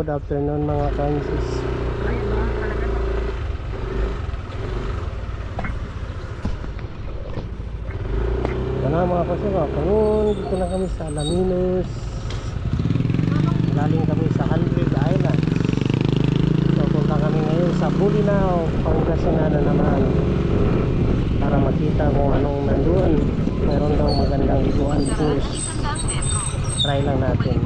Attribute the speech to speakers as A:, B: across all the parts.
A: Good afternoon mga kansis. Ito na mga kasuka. Dito na kami sa Alaminos. Galing kami sa 100 Islands. So punta kami ngayon sa Bolinao, Pangasinan na naman, para makita kung anong nandun. Meron daw magandang iguan cruise. Try lang natin.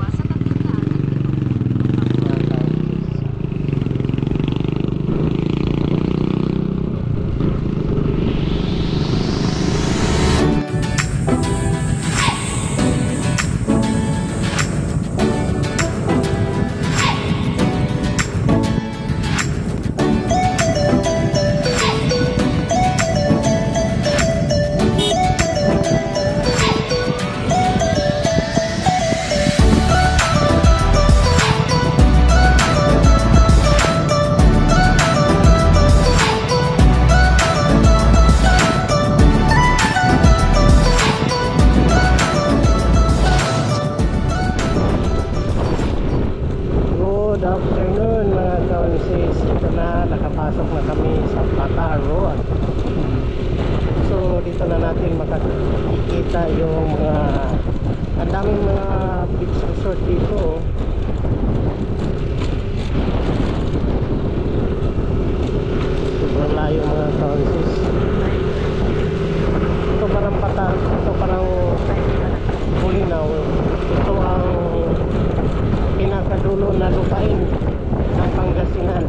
A: Good afternoon mga kaunsis. Ito na, nakapasok na kami sa Pata Road. So dito na natin makikita yung mga ang daming mga beach resort dito. Sobrang layo mga kaunsis. Ito parang Pata, ito parang Bolinao. Ito ang pinakadulo na lupain ng Pangasinan.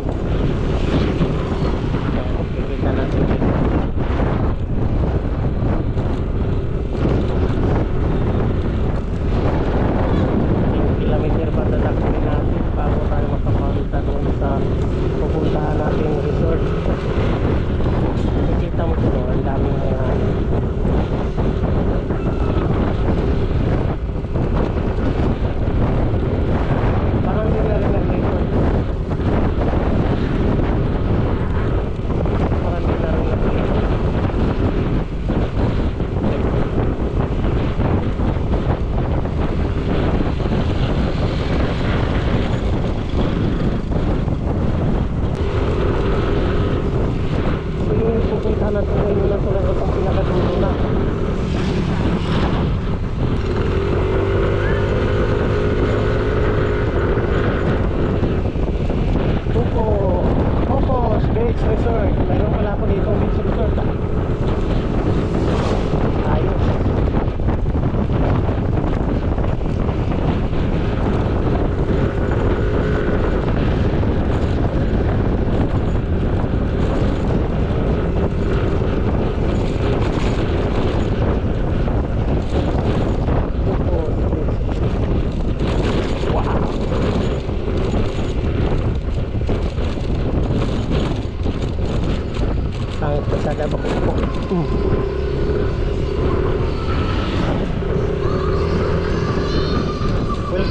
A: Kikita natin dito. Kilometer pa dadaktin natin bago tayo makapunta doon sa pupuntahan natin resort. Kikita mo dito, ang daming mga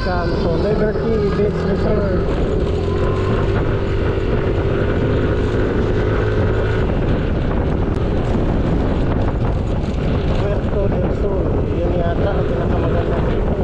A: welcome to Liberty Beach Resort. Puerto del Sol. Yun yata ang pinakamaganda dito.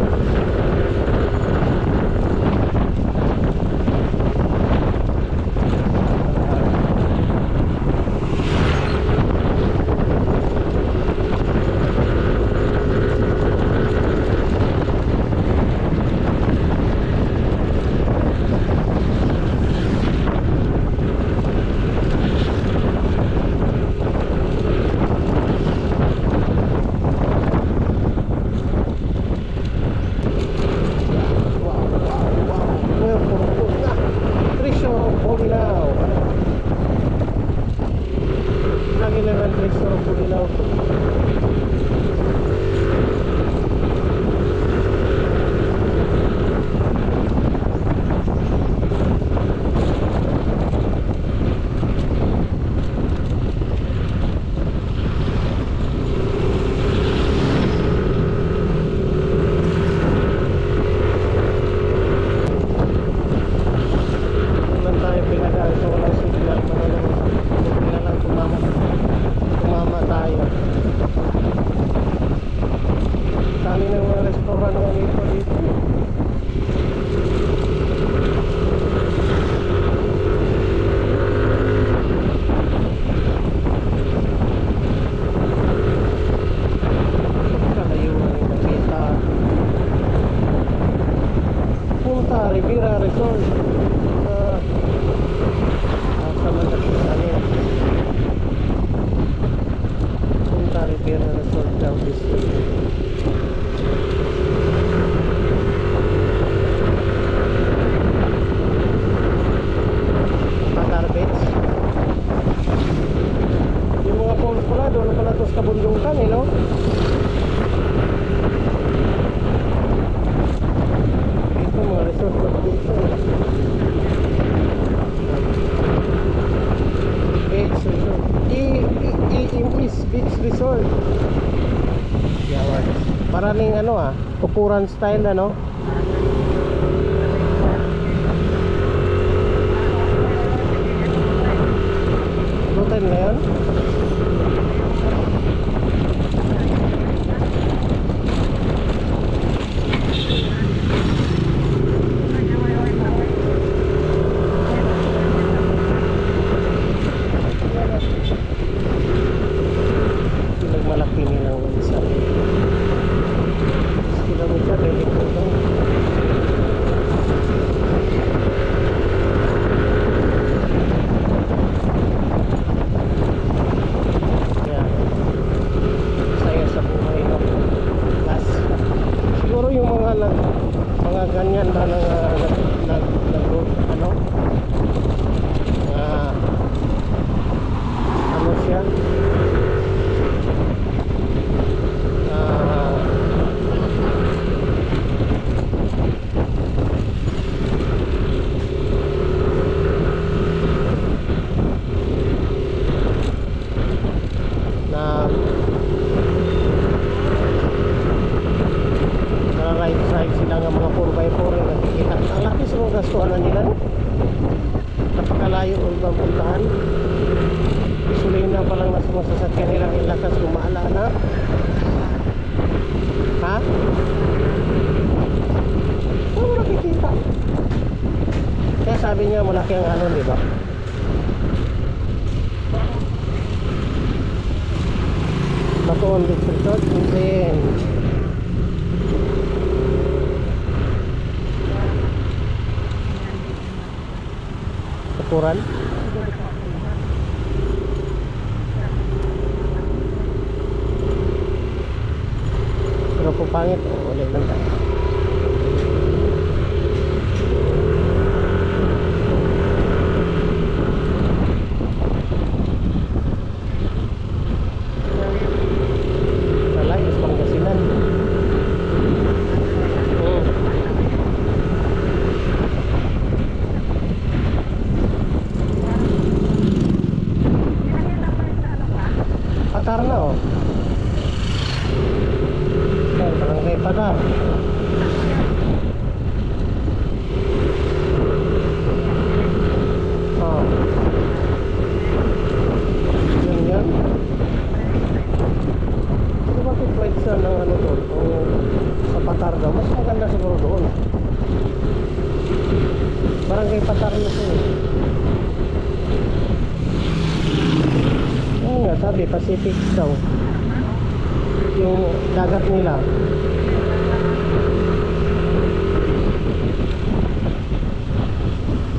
A: resort. Sa Mandakusanin. Punta Riviera Resort daw district. Patar Beach. Yung mga falls pala, doon pala ito sa kabundukan eh, no? Ito mga resort na dito. Beach Resort. East Beach Resort. Yawan. Paraning ano ukuran style ano. Hotel ngayon. Malaki nilang isa. Kilometer ready po ito. Yan. Saya sa buhay, no? Plus, siguro yung mga ganyan ba ano ano siya right sila ng mga 4x4 yung nakikita. Ang laki sa mga gastuhan na nila, no? Napakalayo o ibang puntahan. Sulina pa lang nasa masasakyan nilang ilakas kumaala na. Ha? Ano mo nakikita? Kaya sabi niya malaki ang alon, di ba? Batuan Beach Resort, and then ukuran. Pero kung pangit, ulit lang tayo. Malayos Pangasinan. Patar na oh. Barangay Patar. Oh. Yan. Pero bakit pwede sa ng ano doon? Sa Patar daw. Mas maganda siguro doon. Barangay Patar na ito eh. Oo nga, sabi Pacific daw yung dagat nila.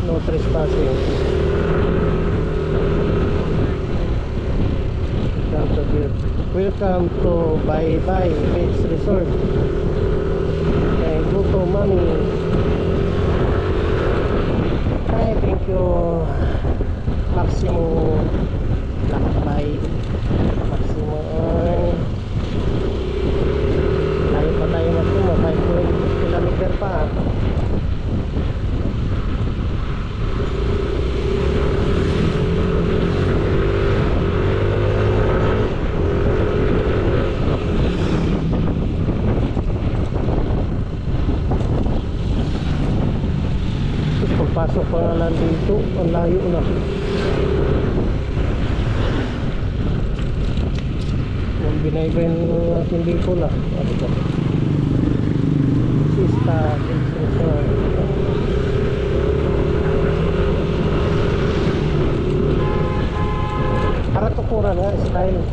A: No trespassing. Welcome to Bye Bye Beach Resort. Okay, Guto Mami. Hi, thank you Maximo Lakbay. Maximo layo pa tayo Maximo, 5 kilometer pa. Pagpasok pa nga lang dito, ang layo na. Yung binaybayin natin dito na. Ano ba? Sista, Resort. Para tukuran nga, style.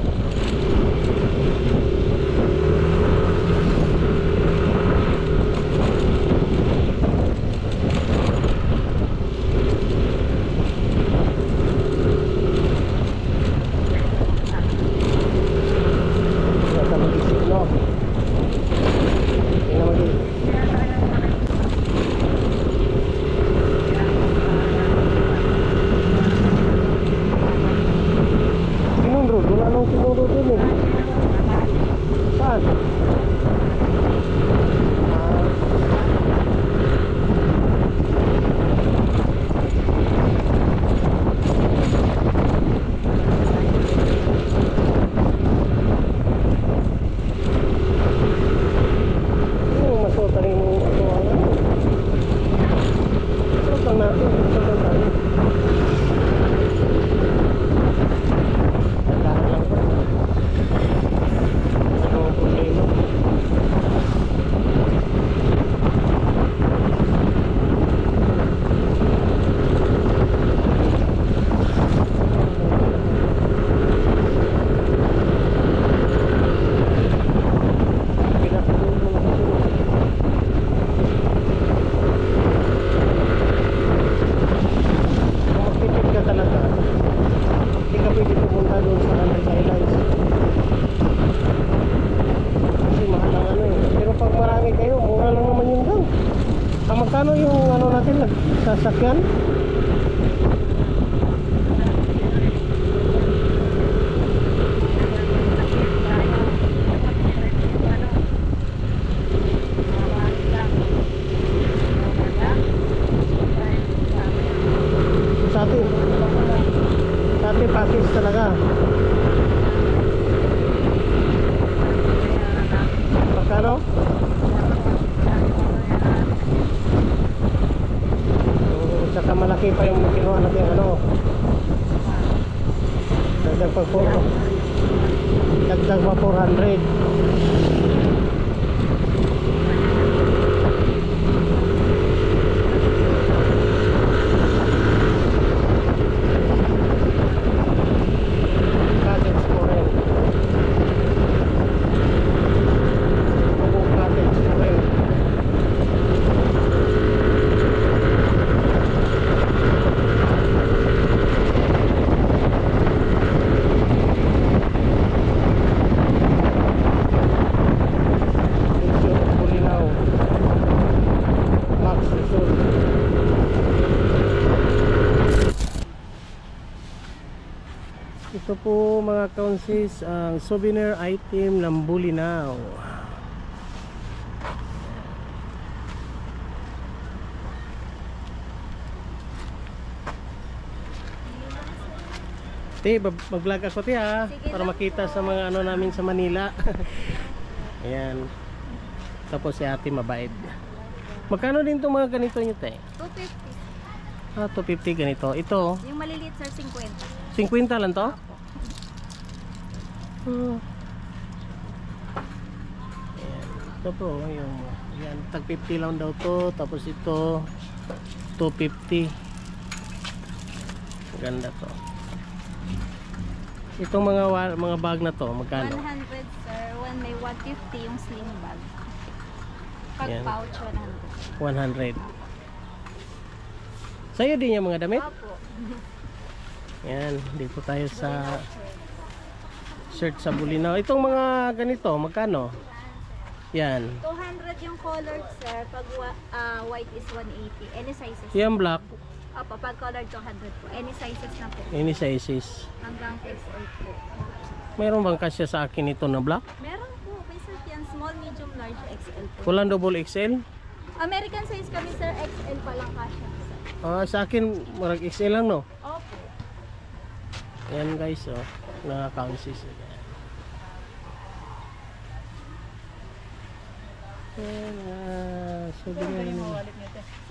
A: magkano yung ano natin sasakyan? Sa atin package talaga. Magkano? Saka malaki pa yung kinuha natin ano. Dagdag pa 400. Ito po mga kaunsis ang souvenir item ng Bolinao. Te, mag-vlog ako te ha, para makita sa mga ano namin sa Manila. Ayan. Tapos si ate mabait. Magkano din itong mga ganito nyo te?
B: 250.
A: Ah, 250 ganito. Ito?
B: Yung maliliit sir, 50.
A: 50 lang to? Ayan. Ito po yung yan, tag 50 lang daw to. Tapos ito 250. Ganda to. Itong mga bag na to magkano?
B: 100 sir, one may 150 yung sling bag. Pag
A: Yan.
B: pouch
A: 100.
B: 100.
A: Sa'yo din yung mga damit?
B: Opo.
A: Yan, dito tayo sa shirt sa Bolinao. Itong mga ganito, magkano? Yan.
B: 200 yung colored sir, pag white is 180. Any sizes?
A: Yung black,
B: Opo, pag colored 200 po. Any sizes na po.
A: any sizes.
B: Hanggang XL po.
A: Mayroon bang kasya sa akin ito na black?
B: Meron po, may sir yan. Small, medium, large, XL po.
A: Walang double XL?
B: American size kami sir, XL pa lang kasya sir.
A: Ah, sa akin, marag XL lang no?
B: Opo.
A: Yan guys, oh. Naka-counsis. Yan, souvenir nila.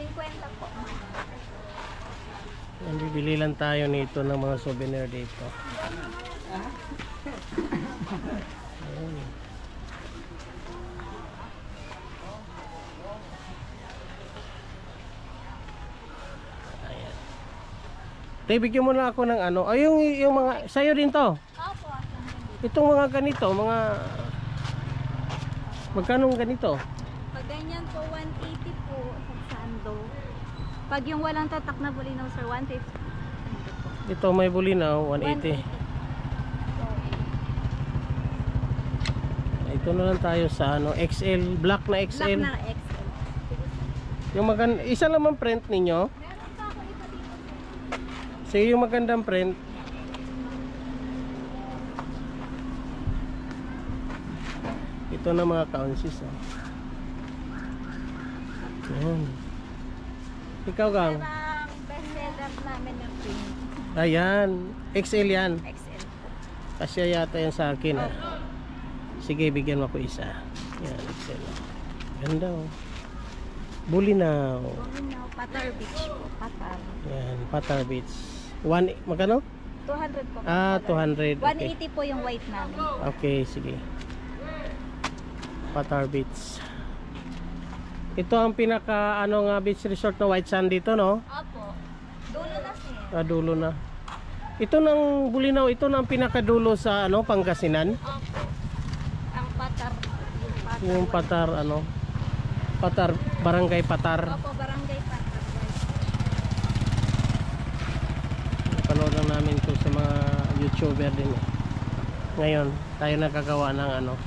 B: 50 po.
A: Yan, bibili lang tayo nito ng mga souvenir dito. Ayan. Ayan. Tay, bigyan mo na ako ng ano. Ay, yung mga, sa'yo din to.
B: Opo.
A: Itong mga ganito, mga magkano ganito?
B: Pag ganyan po, 180 po sa sando. Pag yung walang tatak na Bolinao sir, 150.
A: Ito may Bolinao, 180. Ito na lang tayo sa ano, XL, black na
B: Black
A: XL.
B: na XL.
A: Yung isa naman print ninyo.
B: Meron pa ako iba dito sir.
A: Sige, yung magandang print. Ito na mga kaunsis. Oh. Ayan. Ikaw gang.
B: Parang bestseller namin ng print.
A: Ayan. XL yan.
B: XL.
A: Kasya yata yan sa akin. Ah. Sige, bigyan mo ako isa. Yan, XL. Ganda oh. Bolinao.
B: Bolinao, Patar Beach po. Patar.
A: Yan, Patar Beach. Magkano?
B: 200 po.
A: Ah, 200. Okay.
B: 180 po yung white namin.
A: Okay, sige. Patar Beach. Ito ang pinaka ano nga beach resort na White Sand dito, no?
B: Opo. Dulo na sir.
A: Ah, dulo na. Ito ng Bolinao, ito na ang pinakadulo sa ano, Pangasinan.
B: Opo. Ang Patar.
A: Yung Patar ano? Patar, Barangay Patar.
B: Opo, Barangay Patar.
A: Napanood lang namin to sa mga YouTuber din. Ngayon, tayo nakagawa ng ano,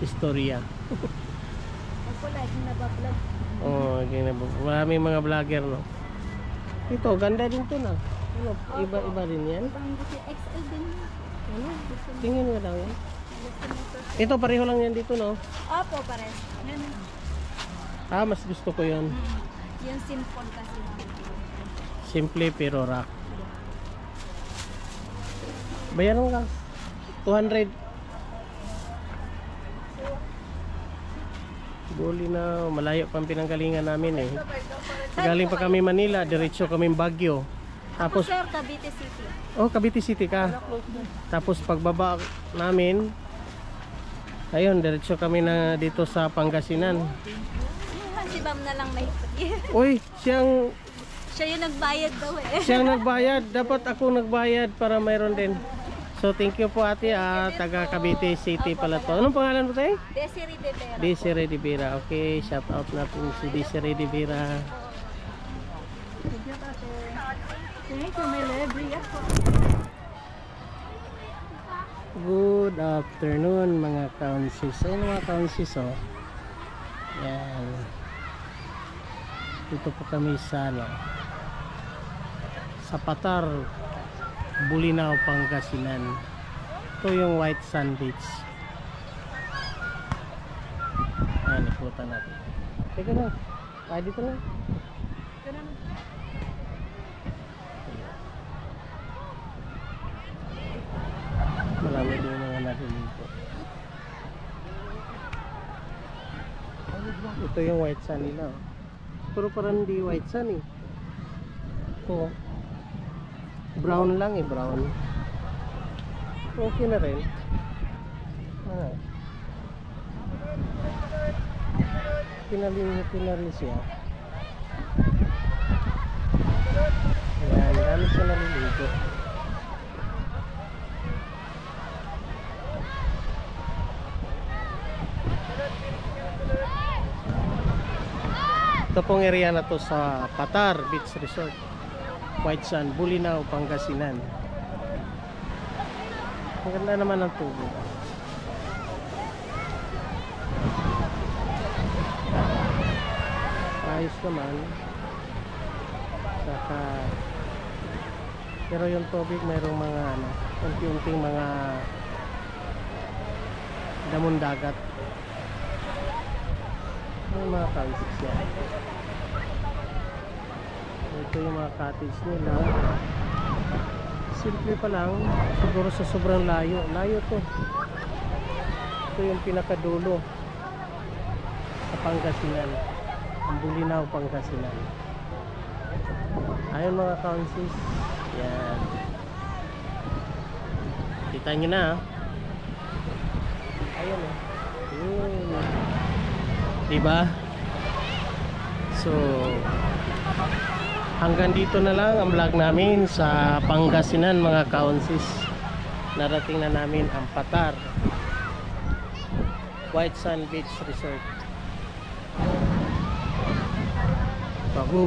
A: istorya.
B: Ako lagi nabablog.
A: Oh, maraming mga vlogger, no? Ito, ganda din to na. Ano, iba din yan.
B: Ibang kasi XL din.
A: Ano?
B: Gusto mo-
A: Tingin nga daw yan.
B: gusto mo to.
A: Ito, pareho lang yan dito, no?
B: Opo, pares. Yan.
A: Ah, mas gusto ko yun.
B: Yung simple kasi.
A: Simple pero rock. Bayaran ka. 200. Buli na, malayo pa ang pinanggalingan namin eh. Galing pa kami Manila, diretso kami Baguio.
B: Ako,
A: Tapos,
B: sir, Cavite City.
A: oh, Cavite City ka. Tapos pagbaba namin, ayun, diretso kami na dito sa Pangasinan.
B: Si Bam na lang may
A: Uy, siyang
B: siya yung nagbayad daw eh.
A: siyang nagbayad. Dapat ako nagbayad para mayroon din. So, thank you po ate. Taga Cavite City pala to. Anong pangalan mo tayo?
B: Desiree De Vera.
A: Desiree De Vera. Okay, shout out natin si Desiree De Vera.
B: Thank you, my library.
A: Good afternoon mga kaunsis. Ayun mga kaunsis, oh. Yan. Dito po kami sa sa Patar, Bulinaw, Pangasinan. Ito yung White Sand Beach. Ayan, ikutan natin. Teka na. Ay, dito na. Marami din mga naliligo. Ito yung white sand nila, oh. Pero parang hindi white sand eh. Ito brown lang eh, brown. Okay na rin. Pinalin siya. Ayan, dami siya naliligo. Ito pong area na to sa Patar Beach Resort, White Sand, Bulinaw, Pangasinan. Ang ganda naman ng tubig. Ayos naman. Saka pero yung tubig mayroong mga unti-unting mga damon dagat. Yung mga cottage yan. Ito yung mga cottage nila. Simple pa lang. Siguro sa sobrang layo. Layo to. Ito yung pinakadulo sa Pangasinan. Ang Bulinaw, Pangasinan. Ayun mga kaunsis. Yan. Kita nyo na. Ayun o. Diba? So hanggang dito na lang ang vlog namin sa Pangasinan mga kaunsis. Narating na namin ang Patar White Sand Beach Resort. Bago.